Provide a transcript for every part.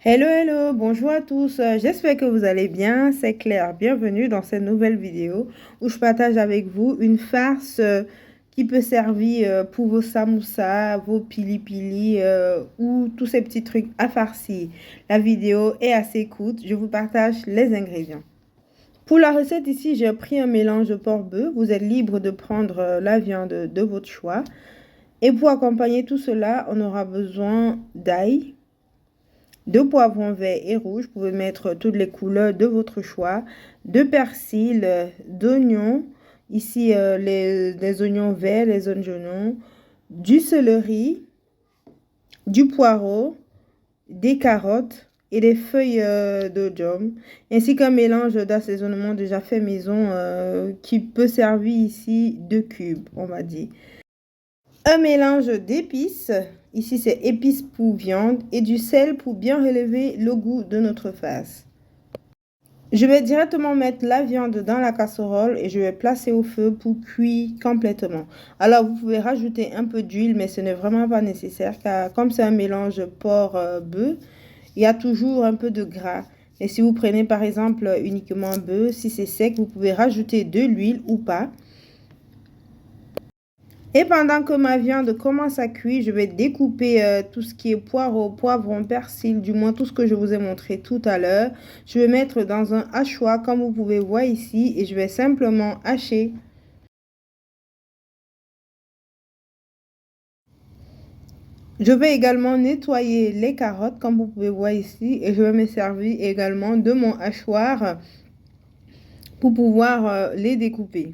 Hello, hello, bonjour à tous. J'espère que vous allez bien. C'est Claire. Bienvenue dans cette nouvelle vidéo où je partage avec vous une farce qui peut servir pour vos samoussas, vos pili-pili ou tous ces petits trucs à farcir. La vidéo est assez courte. Je vous partage les ingrédients. Pour la recette ici, j'ai pris un mélange de porc-bœuf. Vous êtes libre de prendre la viande de votre choix. Et pour accompagner tout cela, on aura besoin d'ail, de poivrons verts et rouges, vous pouvez mettre toutes les couleurs de votre choix, de persil, d'oignons, ici les oignons verts, les oignons, du céleri, du poireau, des carottes et des feuilles de djum, ainsi qu'un mélange d'assaisonnement déjà fait maison qui peut servir ici de cubes, on va dire. Un mélange d'épices, ici c'est épices pour viande, et du sel pour bien relever le goût de notre farce. Je vais directement mettre la viande dans la casserole et je vais placer au feu pour cuire complètement. Alors vous pouvez rajouter un peu d'huile, mais ce n'est vraiment pas nécessaire car comme c'est un mélange porc-bœuf, il y a toujours un peu de gras. Et si vous prenez par exemple uniquement bœuf, si c'est sec, vous pouvez rajouter de l'huile ou pas. Et pendant que ma viande commence à cuire, je vais découper tout ce qui est poireau, poivron, persil, du moins tout ce que je vous ai montré tout à l'heure. Je vais mettre dans un hachoir comme vous pouvez voir ici et je vais simplement hacher. Je vais également nettoyer les carottes comme vous pouvez voir ici et je vais me servir également de mon hachoir pour pouvoir les découper.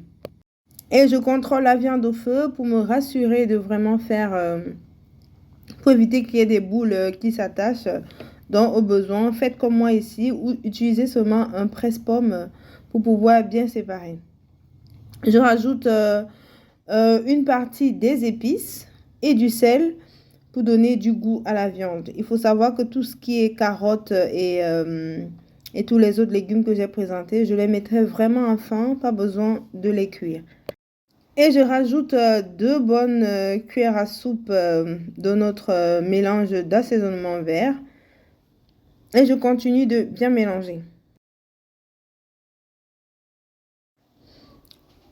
Et je contrôle la viande au feu pour me rassurer de vraiment faire... pour éviter qu'il y ait des boules qui s'attachent. Donc, au besoin, faites comme moi ici ou utilisez seulement un presse-pomme pour pouvoir bien séparer. Je rajoute une partie des épices et du sel pour donner du goût à la viande. Il faut savoir que tout ce qui est carottes et tous les autres légumes que j'ai présentés, je les mettrai vraiment à fin, pas besoin de les cuire. Et je rajoute 2 bonnes cuillères à soupe de notre mélange d'assaisonnement vert. Et je continue de bien mélanger.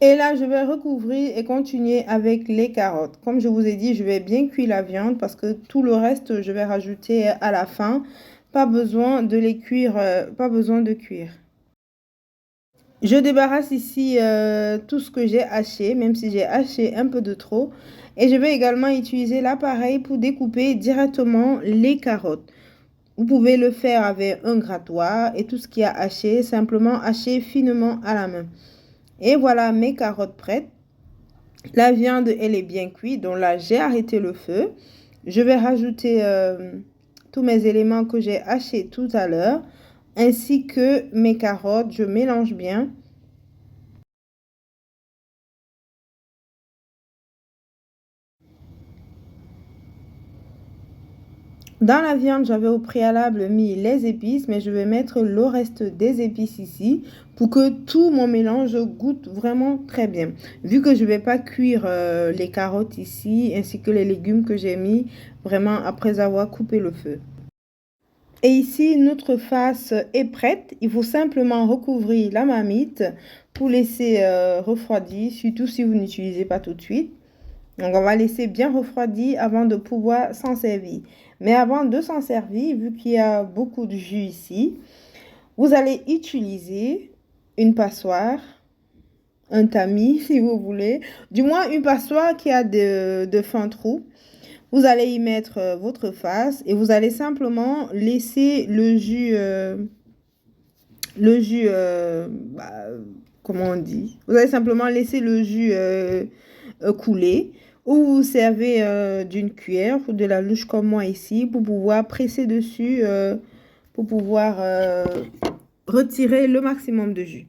Et là, je vais recouvrir et continuer avec les carottes. Comme je vous ai dit, je vais bien cuire la viande parce que tout le reste, je vais rajouter à la fin. Pas besoin de les cuire, pas besoin de cuire. Je débarrasse ici tout ce que j'ai haché, même si j'ai haché un peu de trop. Et je vais également utiliser l'appareil pour découper directement les carottes. Vous pouvez le faire avec un grattoir et tout ce qui a haché, simplement hacher finement à la main. Et voilà mes carottes prêtes. La viande, elle est bien cuite, donc là, j'ai arrêté le feu. Je vais rajouter tous mes éléments que j'ai hachés tout à l'heure, ainsi que mes carottes. Je mélange bien. Dans la viande, j'avais au préalable mis les épices, mais je vais mettre le reste des épices ici pour que tout mon mélange goûte vraiment très bien. Vu que je ne vais pas cuire les carottes ici, ainsi que les légumes que j'ai mis vraiment après avoir coupé le feu. Et ici, notre farce est prête. Il faut simplement recouvrir la marmite pour laisser refroidir, surtout si vous n'utilisez pas tout de suite. Donc, on va laisser bien refroidir avant de pouvoir s'en servir. Mais avant de s'en servir, vu qu'il y a beaucoup de jus ici, vous allez utiliser une passoire, un tamis si vous voulez, du moins une passoire qui a de fins trous. Vous allez y mettre votre farce et vous allez simplement laisser le jus, comment on dit? Vous allez simplement laisser le jus couler ou vous servez d'une cuillère ou de la louche comme moi ici pour pouvoir presser dessus pour pouvoir retirer le maximum de jus.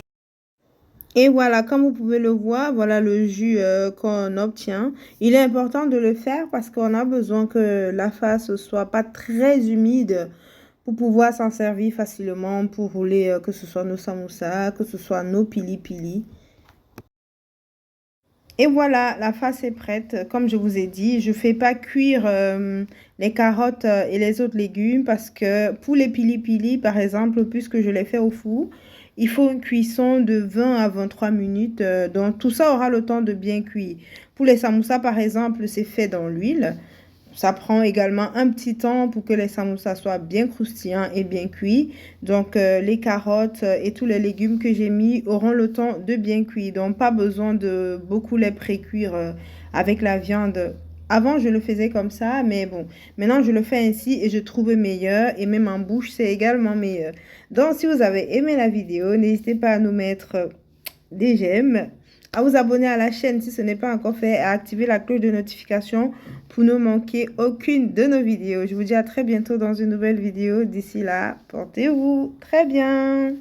Et voilà, comme vous pouvez le voir, voilà le jus qu'on obtient. Il est important de le faire parce qu'on a besoin que la farce ne soit pas très humide pour pouvoir s'en servir facilement pour rouler, que ce soit nos samoussas, que ce soit nos pili-pili. Et voilà, la farce est prête. Comme je vous ai dit, je ne fais pas cuire les carottes et les autres légumes parce que pour les pili-pili, par exemple, puisque je les fais au four, il faut une cuisson de 20 à 23 minutes. Donc, tout ça aura le temps de bien cuire. Pour les samoussas, par exemple, c'est fait dans l'huile. Ça prend également un petit temps pour que les samoussas soient bien croustillants et bien cuits. Donc, les carottes et tous les légumes que j'ai mis auront le temps de bien cuire. Donc, pas besoin de beaucoup les pré-cuire avec la viande. Avant, je le faisais comme ça, mais bon, maintenant, je le fais ainsi et je trouve meilleur. Et même en bouche, c'est également meilleur. Donc, si vous avez aimé la vidéo, n'hésitez pas à nous mettre des j'aime, à vous abonner à la chaîne si ce n'est pas encore fait, et à activer la cloche de notification pour ne manquer aucune de nos vidéos. Je vous dis à très bientôt dans une nouvelle vidéo. D'ici là, portez-vous très bien.